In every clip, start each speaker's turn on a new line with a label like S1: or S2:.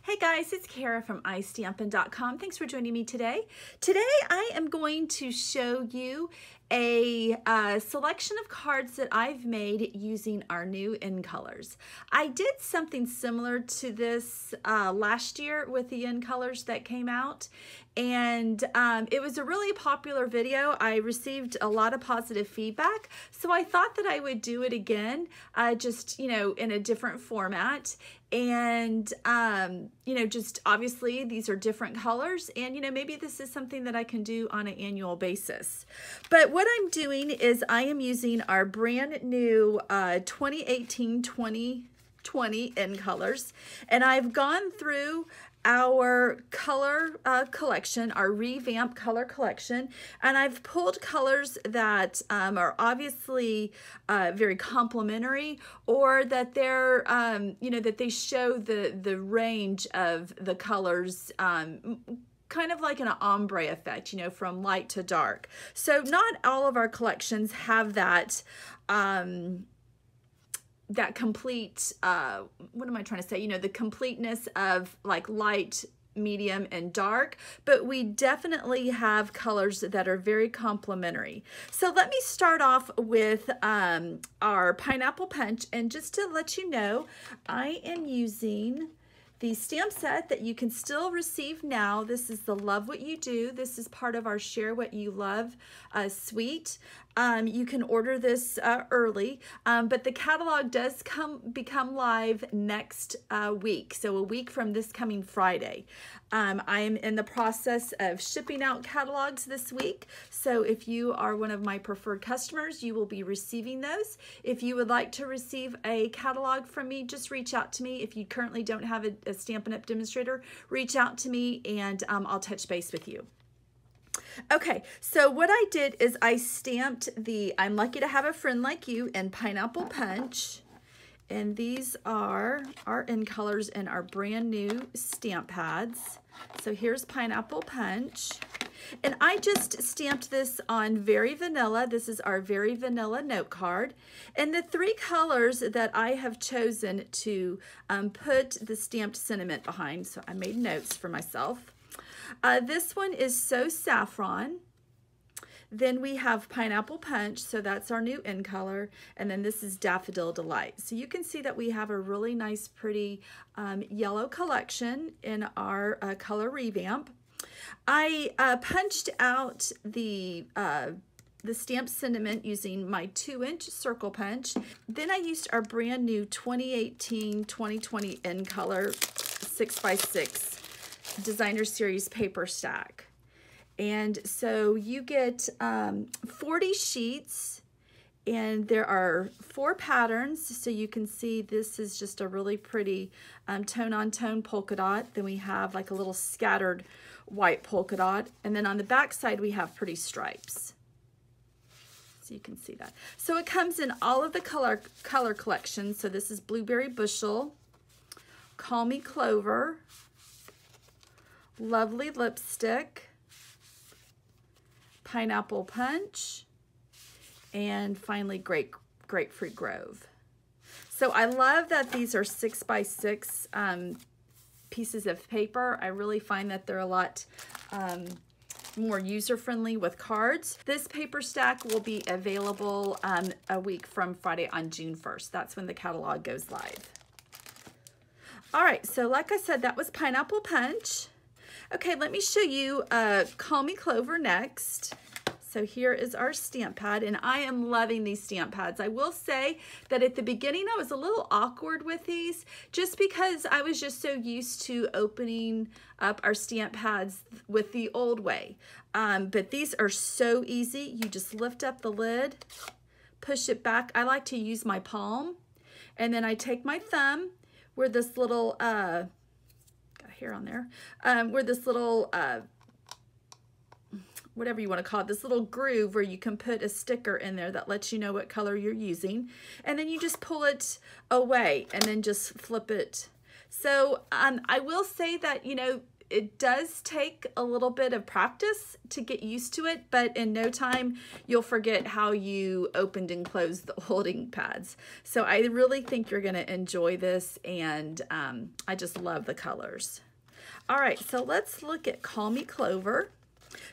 S1: Hey guys, it's Kara from iStampin.com. Thanks for joining me today. Today I am going to show you a selection of cards that I've made using our new in colors. I did something similar to this last year with the in colors that came out, and it was a really popular video. I received a lot of positive feedback, so I thought that I would do it again, just in a different format. And just obviously these are different colors, and maybe this is something that I can do on an annual basis. But what I'm doing is I am using our brand new 2018-2020 in colors, and I've gone through our color collection, our revamped color collection, and I've pulled colors that are obviously very complementary, or that they're that they show the range of the colors, kind of like an ombre effect, from light to dark. So not all of our collections have that that complete, what am I trying to say? The completeness of like light, medium, and dark, but we definitely have colors that are very complementary. So let me start off with our pineapple punch, and just to let you know, I am using the stamp set that you can still receive now. This is the Love What You Do. This is part of our Share What You Love suite. You can order this early, but the catalog does become live next week, so a week from this coming Friday. I am in the process of shipping out catalogs this week, so if you are one of my preferred customers, you will be receiving those. If you would like to receive a catalog from me, just reach out to me. If you currently don't have a Stampin' Up! Demonstrator, reach out to me, and I'll touch base with you. Okay, so what I did is I stamped the I'm Lucky to Have a Friend Like You in Pineapple Punch, and these are our in colors in our brand new stamp pads. So here's Pineapple Punch, and I just stamped this on Very Vanilla. This is our Very Vanilla note card, and the three colors that I have chosen to put the stamped sentiment behind, so I made notes for myself. This one is So Saffron. Then we have Pineapple Punch, so that's our new in color, and then this is Daffodil Delight. So you can see that we have a really nice, pretty yellow collection in our color revamp. I punched out the stamp sentiment using my 2-inch circle punch. Then I used our brand new 2018-2020 in color 6x6 Designer Series paper stack. And so you get 40 sheets, and there are 4 patterns, so you can see this is just a really pretty tone-on-tone polka dot. Then we have like a little scattered white polka dot, and then on the back side we have pretty stripes. So you can see that. So it comes in all of the color collections. So this is Blueberry Bushel, Call Me Clover, Lovely Lipstick, Pineapple Punch, and finally Grapefruit Grove. So I love that these are 6x6 pieces of paper. I really find that they're a lot more user-friendly with cards. This paper stack will be available a week from Friday on June 1st. That's when the catalog goes live. All right, so like I said, that was Pineapple Punch. Okay, let me show you Call Me Clover next. So here is our stamp pad, and I am loving these stamp pads. I will say that at the beginning I was a little awkward with these, just because I was just so used to opening up our stamp pads with the old way. But these are so easy. You just lift up the lid, push it back. I like to use my palm, and then I take my thumb where this little hair on there, where this little whatever you want to call it, this little groove where you can put a sticker in there that lets you know what color you're using, and then you just pull it away and then just flip it. So I will say that it does take a little bit of practice to get used to it, but in no time you'll forget how you opened and closed the old ink pads. So I really think you're going to enjoy this, and I just love the colors. All right, so let's look at Call Me Clover.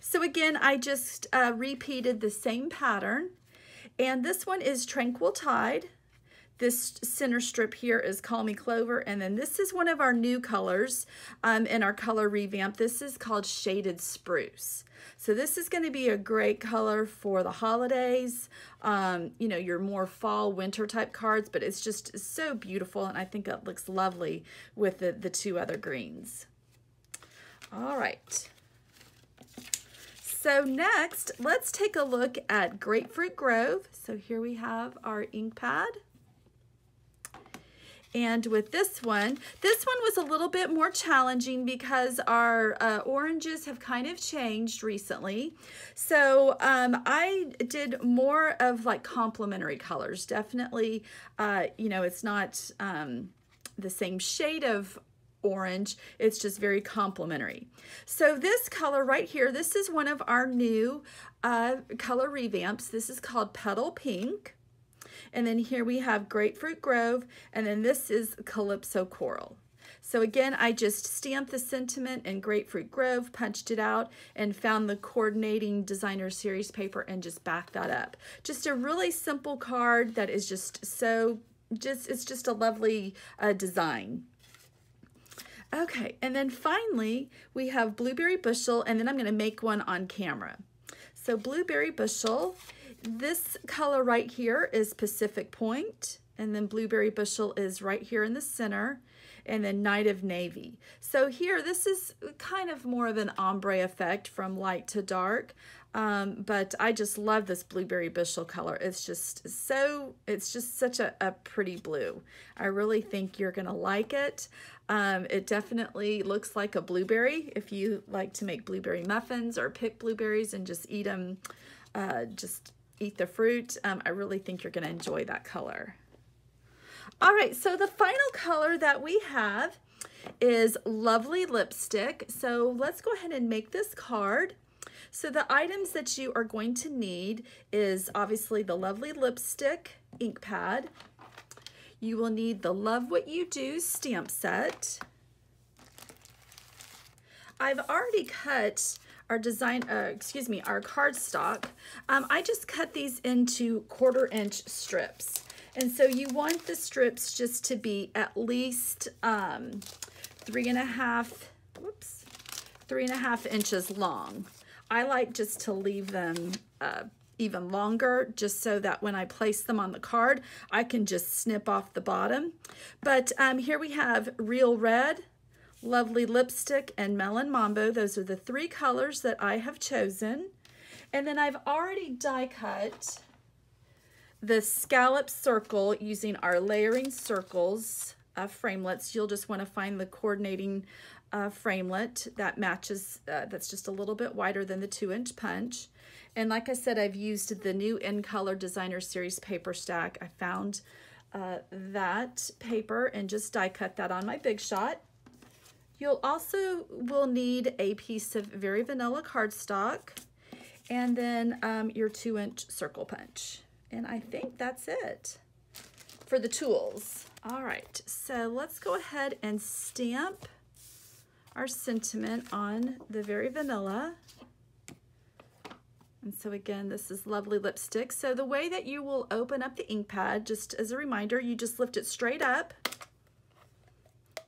S1: So again, I just repeated the same pattern, and this one is Tranquil Tide. This center strip here is Call Me Clover, and then this is one of our new colors in our color revamp. This is called Shaded Spruce. So this is going to be a great color for the holidays, you know, your more fall, winter type cards, but it's just so beautiful, and I think it looks lovely with the two other greens. All right. So next, let's take a look at Grapefruit Grove. So here we have our ink pad. And with this one was a little bit more challenging because our oranges have kind of changed recently. So I did more of like complementary colors. Definitely, you know, it's not the same shade of orange, it's just very complementary. So this color right here, this is one of our new color revamps. This is called Petal Pink. And then here we have Grapefruit Grove, and then this is Calypso Coral. So again, I just stamped the sentiment in Grapefruit Grove, punched it out, and found the coordinating designer series paper and just backed that up. Just a really simple card that is just so, it's just a lovely design. Okay, and then finally, we have Blueberry Bushel, and then I'm gonna make one on camera. So Blueberry Bushel, this color right here is Pacific Point, and then Blueberry Bushel is right here in the center, and then Night of Navy. So here, this is kind of more of an ombre effect from light to dark, but I just love this Blueberry Bushel color. It's just such a pretty blue. I really think you're gonna like it. It definitely looks like a blueberry if you like to make blueberry muffins or pick blueberries and just eat them, just eat the fruit. I really think you're going to enjoy that color. All right, so the final color that we have is Lovely Lipstick. So let's go ahead and make this card. So the items that you are going to need is obviously the Lovely Lipstick ink pad. You will need the Love What You Do stamp set. I've already cut our our cardstock. I just cut these into 1/4-inch strips. And so you want the strips just to be at least 3.5 inches long. I like just to leave them even longer, just so that when I place them on the card, I can just snip off the bottom. But here we have Real Red, Lovely Lipstick, and Melon Mambo. Those are the 3 colors that I have chosen. And then I've already die cut the scallop circle using our layering circles framelets. You'll just want to find the coordinating framelit that matches, that's just a little bit wider than the 2-inch punch. And like I said, I've used the new In Color Designer Series paper stack. I found that paper and just die cut that on my Big Shot. You'll also will need a piece of Very Vanilla cardstock, and then your 2-inch circle punch. And I think that's it for the tools. All right, so let's go ahead and stamp our sentiment on the Very Vanilla. And so again, this is Lovely Lipstick. So the way that you will open up the ink pad, just as a reminder, you just lift it straight up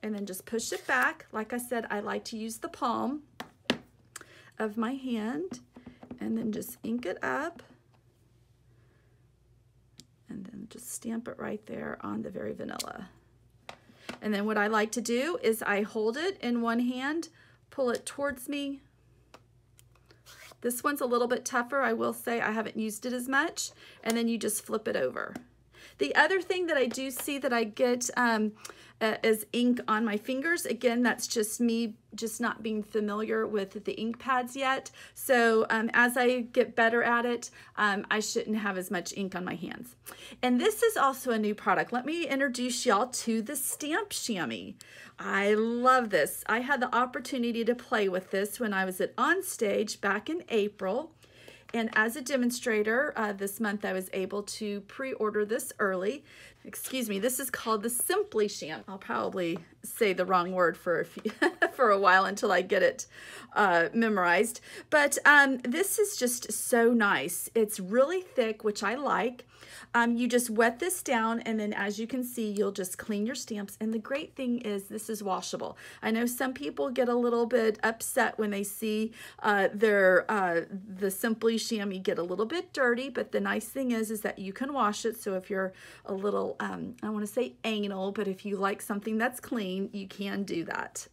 S1: and then just push it back. Like I said, I like to use the palm of my hand and then just ink it up and then just stamp it right there on the Very Vanilla. And then what I like to do is I hold it in one hand, pull it towards me. This one's a little bit tougher, I will say. I haven't used it as much. And then you just flip it over. The other thing that I do see that I get is ink on my fingers. Again, that's just me just not being familiar with the ink pads yet. So as I get better at it, I shouldn't have as much ink on my hands. And this is also a new product. Let me introduce y'all to the Stamp Chamois. I love this. I had the opportunity to play with this when I was at On Stage back in April. And as a demonstrator, this month I was able to pre-order this early. Excuse me, this is called the Simply Chamois. I'll probably say the wrong word for a few, for a while until I get it memorized. But this is just so nice. It's really thick, which I like. You just wet this down, and then as you can see, you'll just clean your stamps. And the great thing is this is washable. I know some people get a little bit upset when they see the Simply Chamois get a little bit dirty, but the nice thing is that you can wash it. So if you're a little, I don't want to say anal, but if you like something that's clean, you can do that.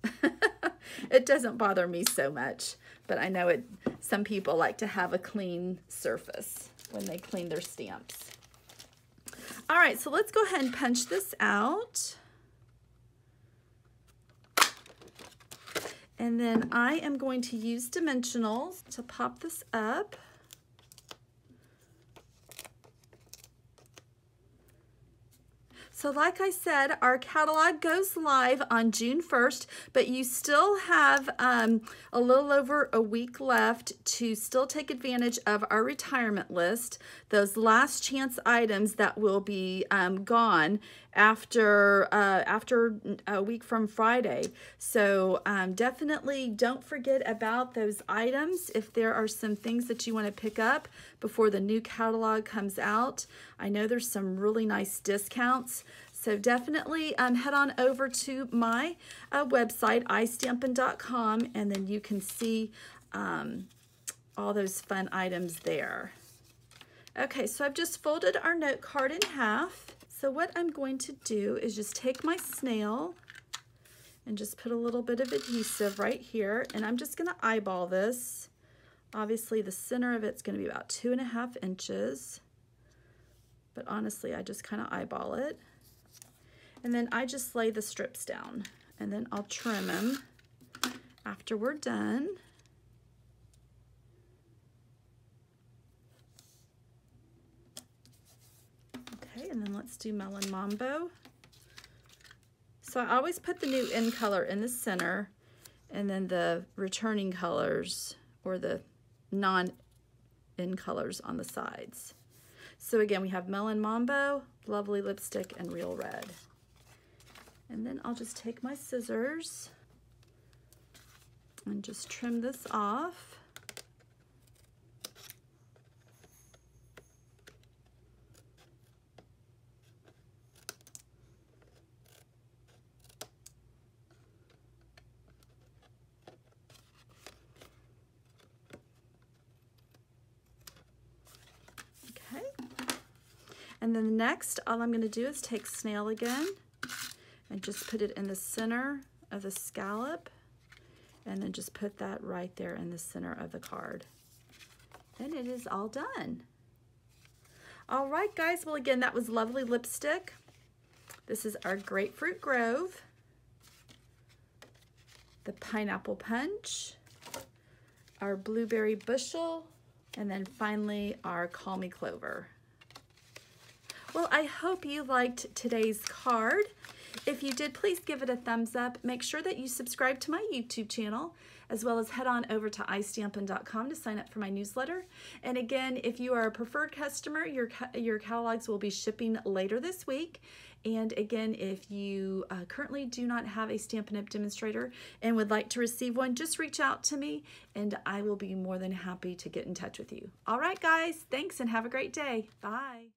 S1: It doesn't bother me so much, but I know some people like to have a clean surface when they clean their stamps. All right, so let's go ahead and punch this out. And then I am going to use dimensionals to pop this up. So like I said, our catalog goes live on June 1st, but you still have a little over a week left to still take advantage of our retirement list, those last chance items that will be gone after a week from Friday. So definitely don't forget about those items. If there are some things that you want to pick up before the new catalog comes out, I know there's some really nice discounts. So definitely head on over to my website, istampin.com, and then you can see all those fun items there. Okay, so I've just folded our note card in half. So what I'm going to do is just take my snail and just put a little bit of adhesive right here, and I'm just going to eyeball this. Obviously the center of it's going to be about 2.5 inches, but honestly I just kind of eyeball it. And then I just lay the strips down, and then I'll trim them after we're done. Okay, and then let's do Melon Mambo. So I always put the new in color in the center, and then the returning colors or the non-in colors on the sides. So again, we have Melon Mambo, Lovely Lipstick, and Real Red. And then I'll just take my scissors and just trim this off. Okay. And then next, all I'm going to do is take Snail again and just put it in the center of the scallop, and then just put that right there in the center of the card. And it is all done. All right, guys, well, again, that was Lovely Lipstick. This is our Grapefruit Grove, the Pineapple Punch, our Blueberry Bushel, and then finally our Call Me Clover. Well, I hope you liked today's card. If you did, please give it a thumbs up. Make sure that you subscribe to my YouTube channel, as well as head on over to istampin.com to sign up for my newsletter. And again, if you are a preferred customer, your catalogs will be shipping later this week. And again, if you currently do not have a Stampin' Up! Demonstrator and would like to receive one, just reach out to me and I will be more than happy to get in touch with you. All right, guys, thanks and have a great day. Bye.